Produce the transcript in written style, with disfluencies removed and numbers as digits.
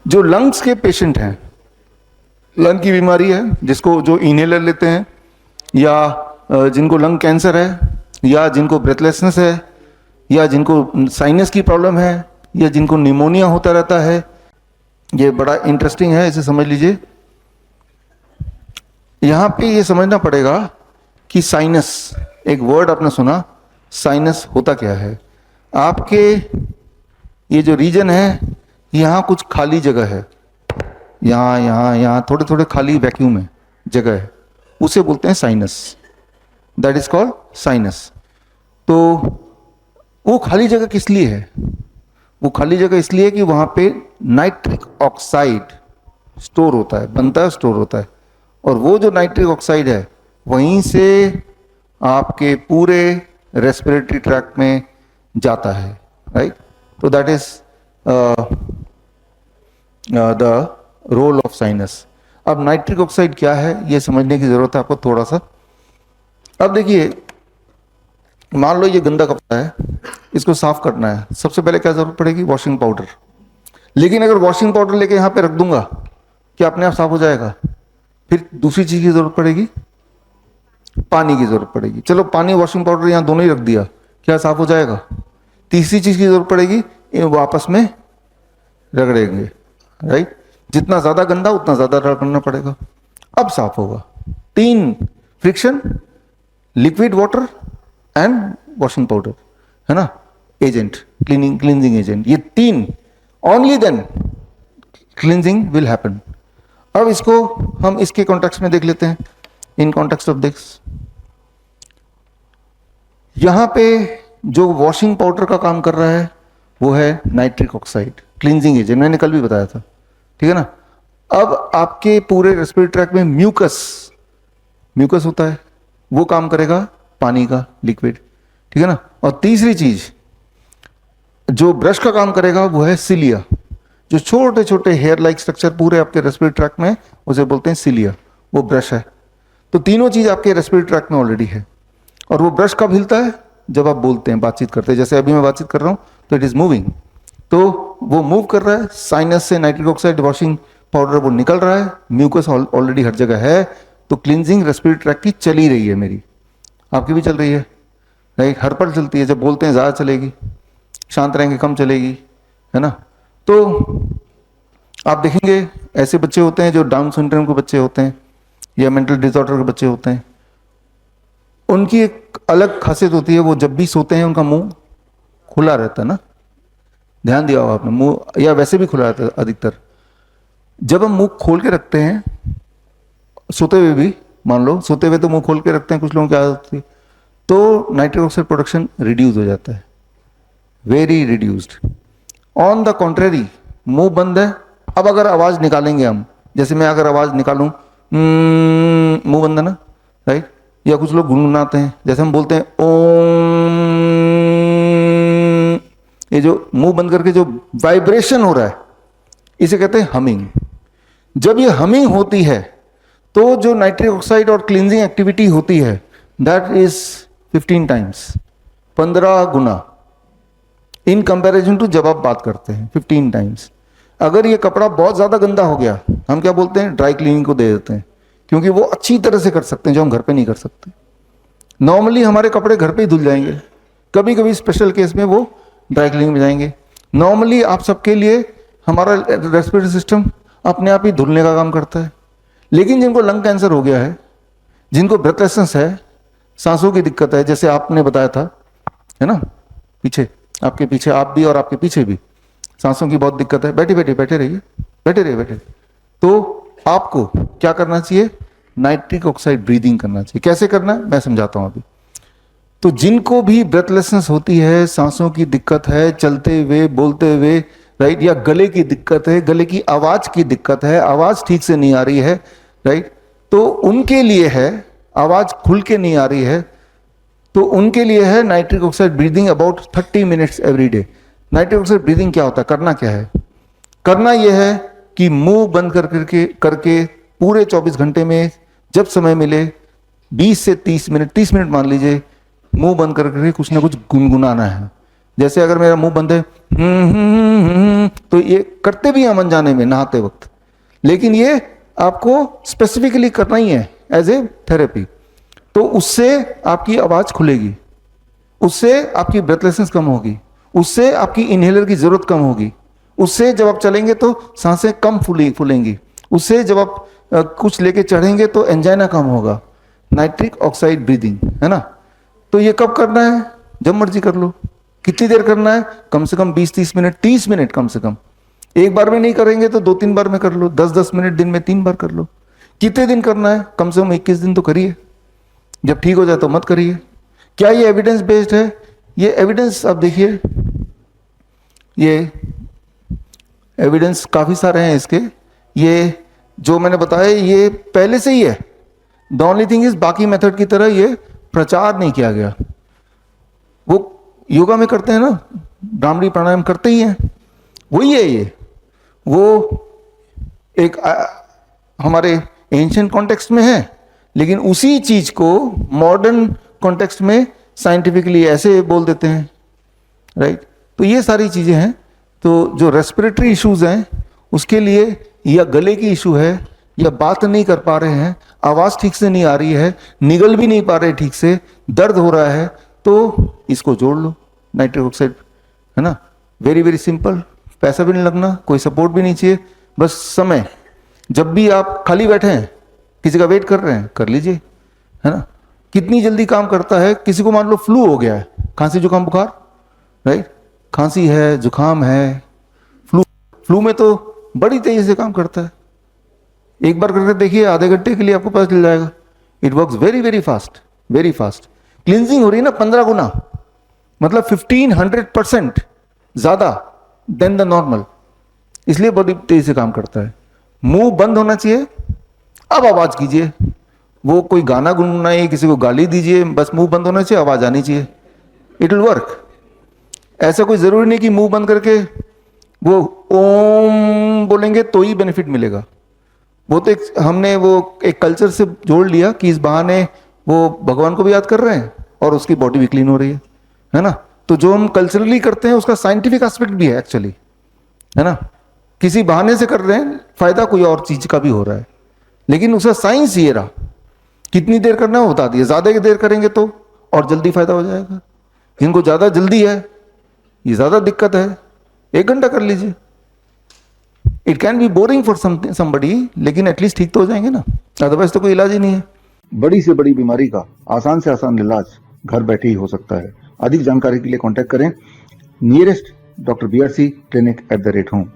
जो लंग्स के पेशेंट हैं, लंग की बीमारी है, जिसको जो इनहेलर लेते हैं, या जिनको लंग कैंसर है, या जिनको ब्रेथलेसनेस है, या जिनको साइनस की प्रॉब्लम है, या जिनको निमोनिया होता रहता है, ये बड़ा इंटरेस्टिंग है, इसे समझ लीजिए। यहां पे ये समझना पड़ेगा कि साइनस, एक वर्ड आपने सुना, साइनस होता क्या है। आपके ये जो रीजन है, यहाँ कुछ खाली जगह है, यहाँ थोड़े थोड़े खाली वैक्यूम है, जगह है, उसे बोलते हैं sinus. That is called sinus. तो वो खाली जगह किस लिए है? वो खाली जगह इसलिए कि वहां पे नाइट्रिक ऑक्साइड स्टोर होता है, बनता है, स्टोर होता है। और वो जो नाइट्रिक ऑक्साइड है, वहीं से आपके पूरे रेस्पिरेटरी ट्रैक्ट में जाता है, राइट। तो that is the role of sinus. अब नाइट्रिक ऑक्साइड क्या है, ये समझने की जरूरत है आपको थोड़ा सा। अब देखिए, मान लो ये गंदा कपड़ा है, इसको साफ करना है, सबसे पहले क्या जरूरत पड़ेगी? Washing powder. लेकिन अगर वॉशिंग पाउडर लेके यहाँ पे रख दूंगा, क्या अपने आप साफ हो जाएगा? फिर दूसरी चीज की जरूरत पड़ेगी, पानी की जरूरत पड़ेगी। चलो पानी, वॉशिंग पाउडर यहाँ दोनों ही रख दिया, क्या साफ हो जाएगा? तीसरी चीज की जरूरत पड़ेगी, वो आपस में रगड़ेंगे, राइट। जितना ज्यादा गंदा उतना ज्यादा रगड़ना पड़ेगा, अब साफ होगा। 3 friction, liquid water and washing powder, है ना, एजेंट, क्लींजिंग एजेंट, ये 3, only then cleansing will happen. अब इसको हम इसके कॉन्टेक्स्ट में देख लेते हैं, इन कॉन्टेक्स्ट ऑफ दिस। यहां पे जो वॉशिंग पाउडर का काम कर रहा है वो है नाइट्रिक ऑक्साइड, क्लींजिंग एजेंट, मैंने कल भी बताया था, ठीक है ना। अब आपके पूरे रेस्पिरेटरी ट्रैक्ट में म्यूकस होता है, वो काम करेगा पानी का, लिक्विड, ठीक है ना। और तीसरी चीज जो ब्रश का काम करेगा वो है सिलिया, जो छोटे छोटे हेयर लाइक स्ट्रक्चर पूरे आपके रेस्पिरेटरी ट्रैक्ट में, उसे बोलते हैं सिलिया, वो ब्रश है। तो तीनों चीज आपके रेस्पिरेटरी ट्रैक्ट में ऑलरेडी है। और वो ब्रश कब हिलता है? जब आप बोलते हैं, बातचीत करते हैं, जैसे अभी मैं बातचीत कर रहा हूं तो इट इज मूविंग, तो वो मूव कर रहा है। साइनस से नाइट्रिक ऑक्साइड, वॉशिंग पाउडर वो निकल रहा है, म्यूकस ऑलरेडी हर जगह है, तो क्लींजिंग रेस्पिरेटरी ट्रैक्ट की चल ही रही है, मेरी, आपकी भी चल रही है, राइट। हर पल चलती है, जब बोलते हैं ज़्यादा चलेगी, शांत रहेंगे कम चलेगी, है ना। तो आप देखेंगे ऐसे बच्चे होते हैं जो डाउन सिंड्रोम के बच्चे होते हैं या मेंटल डिसऑर्डर के बच्चे होते हैं, उनकी एक अलग खासियत होती है, वो जब भी सोते हैं उनका मुंह खुला रहता है ना, ध्यान दिया होगा आपने, मुंह या वैसे भी खुला रहता है अधिकतर। जब हम मुंह खोल के रखते हैं, सोते हुए भी, मान लो सोते हुए तो मुंह खोल के रखते हैं, कुछ लोगों की आदत होती है, तो नाइट्रिक ऑक्साइड प्रोडक्शन रिड्यूस हो जाता है, very reduced. On the contrary, मुंह बंद है, अब अगर आवाज निकालेंगे हम, जैसे मैं अगर आवाज निकालूं, मुंह बंद है ना, राइट, या कुछ लोग गुनगुनाते हैं, जैसे हम बोलते हैं ओम, ये जो मुंह बंद करके जो वाइब्रेशन हो रहा है, इसे कहते हैं हमिंग। जब ये हमिंग होती है तो जो नाइट्रिक ऑक्साइड और क्लींजिंग एक्टिविटी होती है, दैट इज 15 टाइम्स, 15 गुना इन कंपैरिजन टू जब आप बात करते हैं, 15 टाइम्स। अगर ये कपड़ा बहुत ज्यादा गंदा हो गया, हम क्या बोलते हैं? ड्राई क्लीनिंग को दे देते हैं, क्योंकि वो अच्छी तरह से कर सकते हैं जो हम घर पे नहीं कर सकते। नॉर्मली हमारे कपड़े घर पे ही धुल जाएंगे, कभी कभी स्पेशल केस में वो ड्राई क्लीनिंग में जाएंगे। नॉर्मली आप सबके लिए हमारा रेस्पिरेटरी सिस्टम अपने आप ही धुलने का काम करता है। लेकिन जिनको लंग कैंसर हो गया है, जिनको ब्रेथलेसनेस है, सांसों की दिक्कत है, जैसे आपने बताया था, है ना, पीछे, आपके पीछे, आप भी और आपके पीछे भी सांसों की बहुत दिक्कत है, बैठे रहिए, बैठे रहिए। तो आपको क्या करना चाहिए? नाइट्रिक ऑक्साइड ब्रीदिंग करना चाहिए। कैसे करना है मैं समझाता हूं अभी। तो जिनको भी ब्रेथलेसनेस होती है, सांसों की दिक्कत है, चलते हुए, बोलते हुए, राइट, या गले की दिक्कत है, गले की आवाज की दिक्कत है, आवाज ठीक से नहीं आ रही है, राइट, तो उनके लिए है, आवाज खुल के नहीं आ रही है, तो उनके लिए है nitric oxide breathing about 30 minutes every day. Nitric oxide breathing क्या होता है? करना क्या है? करना यह है कि मुंह बंद करके पूरे 24 घंटे में जब समय मिले 20 से 30 मिनट, 30 मिनट मान लीजिए, मुंह बंद करके कुछ ना कुछ गुनगुनाना है। जैसे अगर मेरा मुंह बंद है तो ये करते भी हैं अनजाने में नहाते वक्त, लेकिन ये आपको स्पेसिफिकली करना ही है एज ए थेरेपी। तो उससे आपकी आवाज खुलेगी, उससे आपकी ब्रेथलेसनेस कम होगी, उससे आपकी इनहेलर की जरूरत कम होगी, उससे जब आप चलेंगे तो सांसें कम फूलेंगी, उससे जब आप कुछ लेके चढ़ेंगे तो एंजाइना कम होगा। नाइट्रिक ऑक्साइड ब्रीदिंग, है ना। तो ये कब करना है? जब मर्जी कर लो। कितनी देर करना है? कम से कम 20-30 मिनट, 30 मिनट कम से कम। एक बार में नहीं करेंगे तो 2-3 बार में कर लो, 10-10 मिनट दिन में 3 बार कर लो। कितने दिन करना है? कम से कम 21 दिन तो करिए, जब ठीक हो जाए तो मत करिए। क्या ये एविडेंस बेस्ड है? ये एविडेंस आप देखिए, ये एविडेंस काफी सारे हैं इसके। ये जो मैंने बताया ये पहले से ही है। द ओनली थिंग इज बाकी मेथड की तरह ये प्रचार नहीं किया गया। वो योगा में करते हैं ना, भ्रामरी प्राणायाम करते ही हैं, वही है ये। वो एक हमारे एंशिएंट कॉन्टेक्स्ट में है, लेकिन उसी चीज को मॉडर्न कॉन्टेक्स्ट में साइंटिफिकली ऐसे बोल देते हैं, राइट। तो ये सारी चीजें हैं। तो जो रेस्पिरेटरी इश्यूज हैं उसके लिए, या गले की इशू है, या बात नहीं कर पा रहे हैं, आवाज ठीक से नहीं आ रही है, निगल भी नहीं पा रहे ठीक से, दर्द हो रहा है, तो इसको जोड़ लो, नाइट्रिक ऑक्साइड, है ना। वेरी वेरी सिंपल, पैसा भी नहीं लगना, कोई सपोर्ट भी नहीं चाहिए, बस समय। जब भी आप खाली बैठे हैं, किसी का वेट कर रहे हैं, कर लीजिए, है ना। कितनी जल्दी काम करता है। किसी को मान लो फ्लू हो गया है, खांसी जुकाम बुखार, राइट, खांसी है, जुकाम है, फ्लू में तो बड़ी तेजी से काम करता है। एक बार करके देखिए, आधे घंटे के लिए आपको पता चल जाएगा। It works very very fast, very fast. Cleansing हो रही है ना 15 गुना, मतलब 1500% ज्यादा देन द नॉर्मल, इसलिए बड़ी तेजी से काम करता है। मुंह बंद होना चाहिए, अब आवाज कीजिए। वो कोई गाना गुनगुनाइए, किसी को गाली दीजिए, बस मुंह बंद होना चाहिए, आवाज आनी चाहिए, इट विल वर्क। ऐसा कोई जरूरी नहीं कि मुंह बंद करके वो ओम बोलेंगे तो ही बेनिफिट मिलेगा। वो तो हमने वो एक कल्चर से जोड़ लिया कि इस बहाने वो भगवान को भी याद कर रहे हैं और उसकी बॉडी भी क्लीन हो रही है ना। तो जो हम कल्चरली करते हैं उसका साइंटिफिक एस्पेक्ट भी है एक्चुअली, है ना। किसी बहाने से कर रहे हैं, फायदा कोई और चीज का भी हो रहा है, लेकिन उसका साइंस ये रहा। कितनी देर करना है बता दिया, ज्यादा देर करेंगे तो और जल्दी फायदा हो जाएगा। जिनको ज्यादा जल्दी है, ये ज्यादा दिक्कत है, 1 घंटा कर लीजिए। It can be boring for somebody, लेकिन एटलीस्ट ठीक तो हो जाएंगे ना, अदरवाइज तो कोई इलाज ही नहीं है। बड़ी से बड़ी बीमारी का आसान से आसान इलाज घर बैठे ही हो सकता है। अधिक जानकारी के लिए कांटेक्ट करें nearest doctor BRC clinic @home।